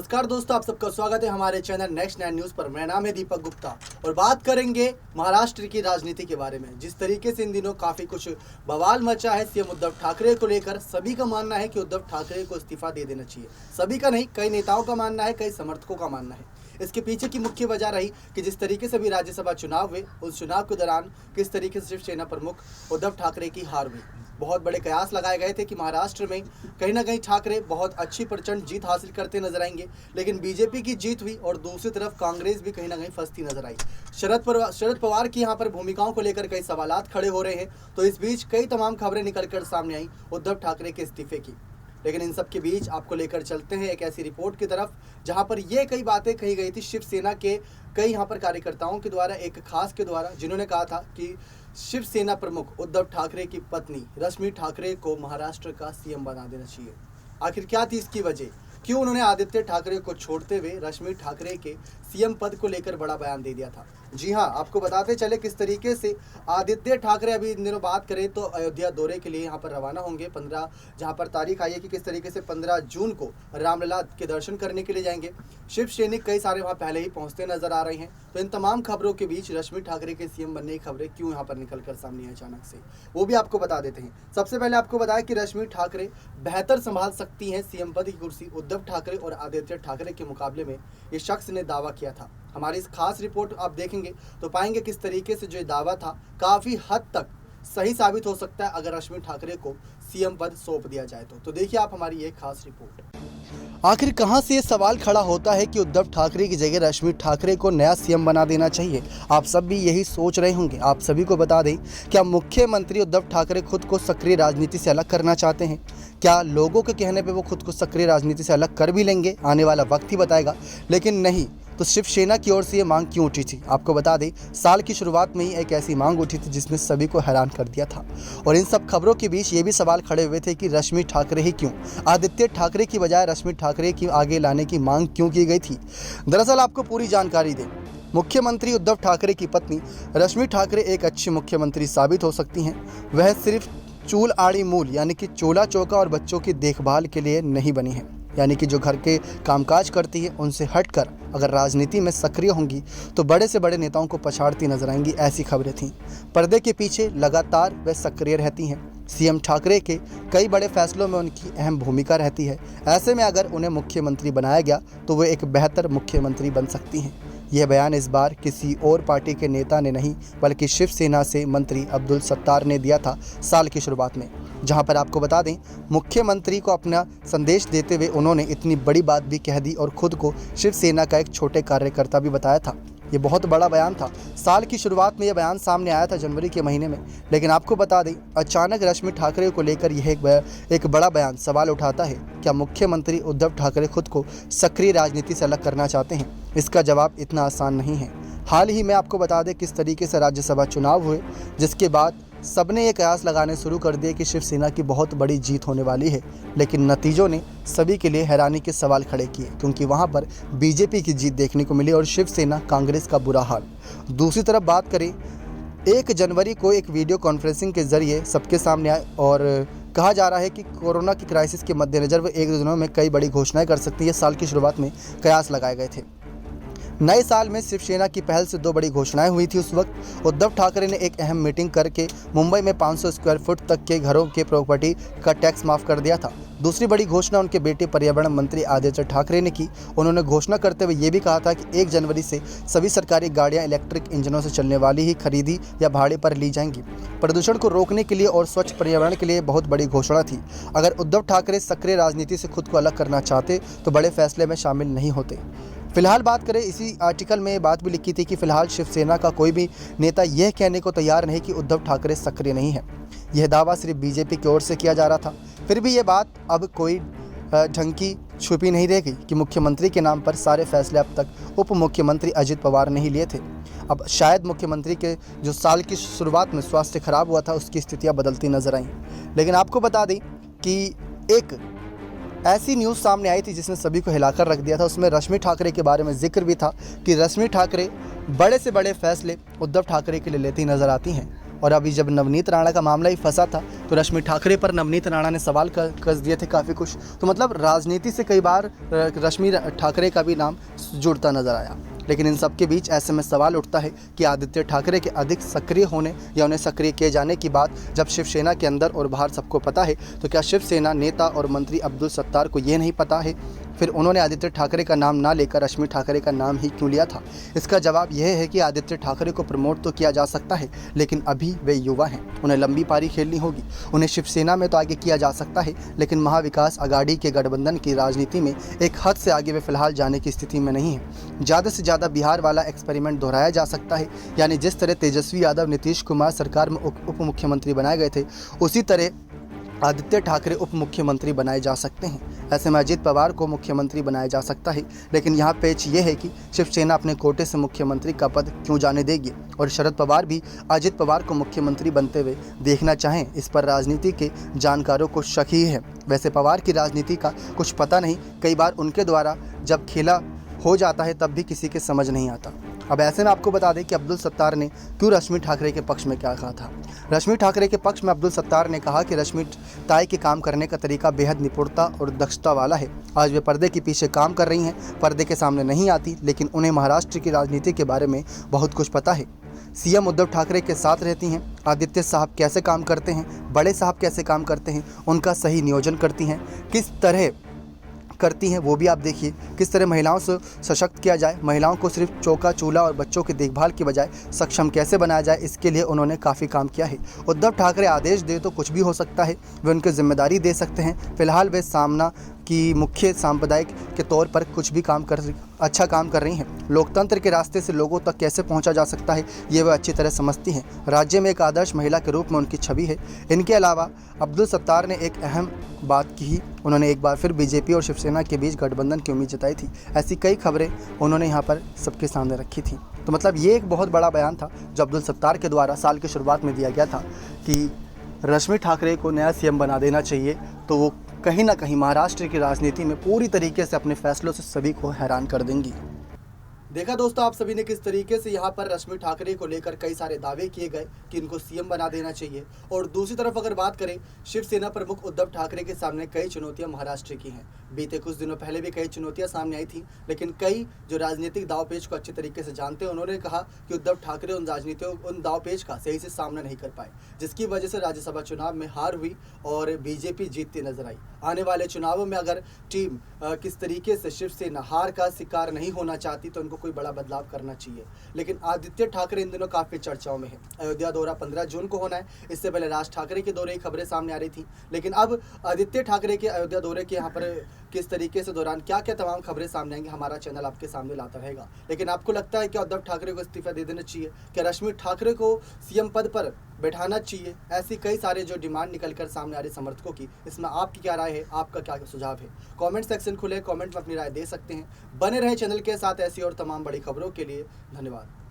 नमस्कार दोस्तों, आप सबका स्वागत है हमारे चैनल नेक्स्ट 9 न्यूज़ पर। मेरा नाम है दीपक गुप्ता और बात करेंगे महाराष्ट्र की राजनीति के बारे में। जिस तरीके से इन दिनों काफ़ी कुछ बवाल मचा है सीएम उद्धव ठाकरे को लेकर, सभी का मानना है कि उद्धव ठाकरे को इस्तीफा दे देना चाहिए। सभी का नहीं, कई नेताओं का मानना है, कई समर्थकों का मानना है। इसके पीछे की मुख्य वजह रही कि जिस तरीके से भी राज्यसभा चुनाव हुए, उस चुनाव के दौरान किस तरीके से शिवसेना प्रमुख उद्धव ठाकरे की हार हुई। बहुत बड़े कयास लगाए गए थे कि महाराष्ट्र में कहीं ना कहीं ठाकरे बहुत अच्छी प्रचंड जीत हासिल करते नजर आएंगे, लेकिन बीजेपी की जीत हुई और दूसरी तरफ कांग्रेस भी कहीं ना कहीं फंसती नजर आई। शरद पवार की यहाँ पर भूमिकाओं को लेकर कई सवालात खड़े हो रहे हैं। तो इस बीच कई तमाम खबरें निकलकर सामने आई उद्धव ठाकरे के इस्तीफे की। लेकिन इन सब के बीच आपको लेकर चलते हैं एक ऐसी रिपोर्ट की तरफ जहां पर ये कई बातें कही गई थी शिवसेना के कई यहाँ पर कार्यकर्ताओं के द्वारा, एक खास के द्वारा, जिन्होंने कहा था कि शिवसेना प्रमुख उद्धव ठाकरे की पत्नी रश्मि ठाकरे को महाराष्ट्र का सीएम बना देना चाहिए। आखिर क्या थी इसकी वजह? क्यों उन्होंने आदित्य ठाकरे को छोड़ते हुए रश्मि ठाकरे के सीएम पद को लेकर बड़ा बयान दे दिया था? जी हां, आपको बताते चले किस तरीके से आदित्य ठाकरे अभी इन दिनों बात करें तो अयोध्या दौरे के लिए यहां पर रवाना होंगे। 15 जहां पर तारीख आई है कि किस तरीके से 15 जून को रामलला के दर्शन करने के लिए जाएंगे। शिव सैनिक कई सारे वहां पहले ही पहुंचते नजर आ रहे हैं। तो इन तमाम खबरों के बीच रश्मि ठाकरे के सीएम बनने की खबरें क्यों यहाँ पर निकल कर सामने आई अचानक से, वो भी आपको बता देते हैं। सबसे पहले आपको बताया कि रश्मि ठाकरे बेहतर संभाल सकती हैं सीएम पद की कुर्सी। उद्धव ठाकरे और आदित्य ठाकरे के मुकाबले में ये शख्स ने दावा किया था। हमारी इस खास रिपोर्ट आप देखेंगे तो पाएंगे किस तरीके से जो दावा था काफ़ी हद तक सही साबित हो सकता है अगर रश्मि ठाकरे को सीएम पद सौंप दिया जाए तो। देखिए आप हमारी ये खास रिपोर्ट। आखिर कहां से ये सवाल खड़ा होता है कि उद्धव ठाकरे की जगह रश्मि ठाकरे को नया सीएम बना देना चाहिए? आप सब भी यही सोच रहे होंगे। आप सभी को बता दें, क्या मुख्यमंत्री उद्धव ठाकरे खुद को सक्रिय राजनीति से अलग करना चाहते हैं? क्या लोगों के कहने पे वो खुद को सक्रिय राजनीति से अलग कर भी लेंगे? आने वाला वक्त ही बताएगा। लेकिन नहीं, तो शिवसेना की ओर से ये मांग क्यों उठी थी? आपको बता दें, साल की शुरुआत में ही एक ऐसी मांग उठी थी जिसने सभी को हैरान कर दिया था। और इन सब खबरों के बीच ये भी सवाल खड़े हुए थे कि रश्मि ठाकरे ही क्यों, आदित्य ठाकरे की बजाय रश्मि ठाकरे की आगे लाने की मांग क्यों की गई थी? दरअसल आपको पूरी जानकारी दें, मुख्यमंत्री उद्धव ठाकरे की पत्नी रश्मि ठाकरे एक अच्छी मुख्यमंत्री साबित हो सकती हैं। वह सिर्फ चूल आड़ी मूल यानी कि चूल्हा चौका और बच्चों की देखभाल के लिए नहीं बनी है, यानी कि जो घर के कामकाज करती है उनसे हटकर अगर राजनीति में सक्रिय होंगी तो बड़े से बड़े नेताओं को पछाड़ती नजर आएंगी, ऐसी खबरें थीं। पर्दे के पीछे लगातार वे सक्रिय रहती हैं। सीएम ठाकरे के कई बड़े फैसलों में उनकी अहम भूमिका रहती है। ऐसे में अगर उन्हें मुख्यमंत्री बनाया गया तो वे एक बेहतर मुख्यमंत्री बन सकती हैं। यह बयान इस बार किसी और पार्टी के नेता ने नहीं बल्कि शिवसेना से मंत्री अब्दुल सत्तार ने दिया था साल की शुरुआत में, जहां पर आपको बता दें, मुख्यमंत्री को अपना संदेश देते हुए उन्होंने इतनी बड़ी बात भी कह दी और खुद को शिवसेना का एक छोटे कार्यकर्ता भी बताया था। ये बहुत बड़ा बयान था। साल की शुरुआत में यह बयान सामने आया था जनवरी के महीने में। लेकिन आपको बता दें, अचानक रश्मि ठाकरे को लेकर यह एक बड़ा बयान सवाल उठाता है। क्या मुख्यमंत्री उद्धव ठाकरे खुद को सक्रिय राजनीति से अलग करना चाहते हैं? इसका जवाब इतना आसान नहीं है। हाल ही में आपको बता दें किस तरीके से राज्यसभा चुनाव हुए, जिसके बाद सबने ये कयास लगाने शुरू कर दिए कि शिवसेना की बहुत बड़ी जीत होने वाली है। लेकिन नतीजों ने सभी के लिए हैरानी के सवाल खड़े किए, क्योंकि वहां पर बीजेपी की जीत देखने को मिली और शिवसेना कांग्रेस का बुरा हाल। दूसरी तरफ बात करें, 1 जनवरी को एक वीडियो कॉन्फ्रेंसिंग के जरिए सबके सामने आए और कहा जा रहा है कि कोरोना की क्राइसिस के मद्देनज़र वो 1-2 दिनों में कई बड़ी घोषणाएं कर सकती है। साल की शुरुआत में कयास लगाए गए थे। नए साल में शिवसेना की पहल से 2 बड़ी घोषणाएं हुई थी। उस वक्त उद्धव ठाकरे ने एक अहम मीटिंग करके मुंबई में 500 स्क्वायर फुट तक के घरों के प्रॉपर्टी का टैक्स माफ़ कर दिया था। दूसरी बड़ी घोषणा उनके बेटे पर्यावरण मंत्री आदित्य ठाकरे ने की। उन्होंने घोषणा करते हुए ये भी कहा था कि 1 जनवरी से सभी सरकारी गाड़ियां इलेक्ट्रिक इंजनों से चलने वाली ही खरीदी या भाड़े पर ली जाएंगी। प्रदूषण को रोकने के लिए और स्वच्छ पर्यावरण के लिए बहुत बड़ी घोषणा थी। अगर उद्धव ठाकरे सक्रिय राजनीति से खुद को अलग करना चाहते तो बड़े फैसले में शामिल नहीं होते। फिलहाल बात करें, इसी आर्टिकल में बात भी लिखी थी कि फिलहाल शिवसेना का कोई भी नेता यह कहने को तैयार नहीं कि उद्धव ठाकरे सक्रिय नहीं है। यह दावा सिर्फ बीजेपी की ओर से किया जा रहा था। फिर भी ये बात अब कोई ढंग की छुपी नहीं रह गई कि मुख्यमंत्री के नाम पर सारे फैसले अब तक उप मुख्यमंत्री अजित पवार ने ही लिए थे। अब शायद मुख्यमंत्री के जो साल की शुरुआत में स्वास्थ्य खराब हुआ था उसकी स्थितियाँ बदलती नजर आईं। लेकिन आपको बता दें कि एक ऐसी न्यूज़ सामने आई थी जिसने सभी को हिलाकर रख दिया था। उसमें रश्मि ठाकरे के बारे में जिक्र भी था कि रश्मि ठाकरे बड़े से बड़े फैसले उद्धव ठाकरे के लिए लेती नजर आती हैं और अभी जब नवनीत राणा का मामला ही फंसा था तो रश्मि ठाकरे पर नवनीत राणा ने सवाल कस दिए थे काफ़ी कुछ। तो मतलब राजनीति से कई बार रश्मि ठाकरे का भी नाम जुड़ता नजर आया। लेकिन इन सब के बीच ऐसे में सवाल उठता है कि आदित्य ठाकरे के अधिक सक्रिय होने या उन्हें सक्रिय किए जाने की बात जब शिवसेना के अंदर और बाहर सबको पता है, तो क्या शिवसेना नेता और मंत्री अब्दुल सत्तार को ये नहीं पता है? फिर उन्होंने आदित्य ठाकरे का नाम ना लेकर रश्मि ठाकरे का नाम ही क्यों लिया था? इसका जवाब यह है कि आदित्य ठाकरे को प्रमोट तो किया जा सकता है, लेकिन अभी वे युवा हैं, उन्हें लंबी पारी खेलनी होगी। उन्हें शिवसेना में तो आगे किया जा सकता है, लेकिन महाविकास अघाड़ी के गठबंधन की राजनीति में एक हद से आगे वे फिलहाल जाने की स्थिति में नहीं है। ज़्यादा से ज़्यादा बिहार वाला एक्सपेरिमेंट दोहराया जा सकता है, यानी जिस तरह तेजस्वी यादव नीतीश कुमार सरकार में उप मुख्यमंत्री बनाए गए थे, उसी तरह आदित्य ठाकरे उप मुख्यमंत्री बनाए जा सकते हैं। ऐसे में अजित पवार को मुख्यमंत्री बनाया जा सकता है, लेकिन यहाँ पेच ये है कि शिवसेना अपने कोटे से मुख्यमंत्री का पद क्यों जाने देगी और शरद पवार भी अजित पवार को मुख्यमंत्री बनते हुए देखना चाहें, इस पर राजनीति के जानकारों को शक ही है। वैसे पवार की राजनीति का कुछ पता नहीं, कई बार उनके द्वारा जब खेला हो जाता है तब भी किसी के समझ नहीं आता। अब ऐसे में आपको बता दें कि अब्दुल सत्तार ने क्यों रश्मि ठाकरे के पक्ष में क्या कहा था। रश्मि ठाकरे के पक्ष में अब्दुल सत्तार ने कहा कि रश्मि ताई के काम करने का तरीका बेहद निपुणता और दक्षता वाला है। आज वे पर्दे के पीछे काम कर रही हैं, पर्दे के सामने नहीं आती, लेकिन उन्हें महाराष्ट्र की राजनीति के बारे में बहुत कुछ पता है। सीएम उद्धव ठाकरे के साथ रहती हैं, आदित्य साहब कैसे काम करते हैं, बड़े साहब कैसे काम करते हैं, उनका सही नियोजन करती हैं, किस तरह करती हैं वो भी आप देखिए। किस तरह महिलाओं से सशक्त किया जाए, महिलाओं को सिर्फ चौका चूल्हा और बच्चों की देखभाल की बजाय सक्षम कैसे बनाया जाए, इसके लिए उन्होंने काफ़ी काम किया है। उद्धव ठाकरे आदेश दे तो कुछ भी हो सकता है, वे उनकी जिम्मेदारी दे सकते हैं। फिलहाल वे सामना की मुख्य सांप्रदायिक के तौर पर कुछ भी अच्छा काम कर रही हैं। लोकतंत्र के रास्ते से लोगों तक कैसे पहुंचा जा सकता है, ये वह अच्छी तरह समझती हैं। राज्य में एक आदर्श महिला के रूप में उनकी छवि है। इनके अलावा अब्दुल सत्तार ने एक अहम बात की, उन्होंने एक बार फिर बीजेपी और शिवसेना के बीच गठबंधन की उम्मीद जताई थी। ऐसी कई खबरें उन्होंने यहाँ पर सबके सामने रखी थी। तो मतलब ये एक बहुत बड़ा बयान था जो अब्दुल सत्तार के द्वारा साल की शुरुआत में दिया गया था कि रश्मि ठाकरे को नया सीएम बना देना चाहिए, तो वो कहीं ना कहीं महाराष्ट्र की राजनीति में पूरी तरीके से अपने फैसलों से सभी को हैरान कर देंगी। देखा दोस्तों आप सभी ने किस तरीके से यहाँ पर रश्मि ठाकरे को लेकर कई सारे दावे किए गए कि इनको सीएम बना देना चाहिए। और दूसरी तरफ अगर बात करें, शिवसेना प्रमुख उद्धव ठाकरे के सामने कई चुनौतियां महाराष्ट्र की हैं। बीते कुछ दिनों पहले भी कई चुनौतियां सामने आई थी, लेकिन कई जो राजनीतिक दावपेच को अच्छे तरीके से जानते हैं, उन्होंने कहा कि उद्धव ठाकरे उन दावपेच का सही से सामना नहीं कर पाए, जिसकी वजह से राज्यसभा चुनाव में हार हुई और बीजेपी जीतती नजर आई। आने वाले चुनावों में अगर टीम किस तरीके से शिवसेना हार का शिकार नहीं होना चाहती तो उनको कोई बड़ा बदलाव करना चाहिए। लेकिन आदित्य ठाकरे इन दिनों काफी चर्चाओं में है। अयोध्या दौरा 15 जून को होना है। इससे पहले राज ठाकरे के दौरे की खबरें सामने आ रही थी, लेकिन अब आदित्य ठाकरे के अयोध्या दौरे के यहाँ पर किस तरीके से दौरान क्या क्या तमाम खबरें सामने आएंगी, हमारा चैनल आपके सामने लाता रहेगा। लेकिन आपको लगता है कि उद्धव ठाकरे को इस्तीफा दे देना चाहिए, क्या रश्मि ठाकरे को सीएम पद पर बैठाना चाहिए? ऐसी कई सारे जो डिमांड निकलकर सामने आ रही समर्थकों की, इसमें आपकी क्या राय है, आपका क्या सुझाव है? कमेंट सेक्शन खुले, कमेंट में अपनी राय दे सकते हैं। बने रहे चैनल के साथ ऐसी और तमाम बड़ी खबरों के लिए। धन्यवाद।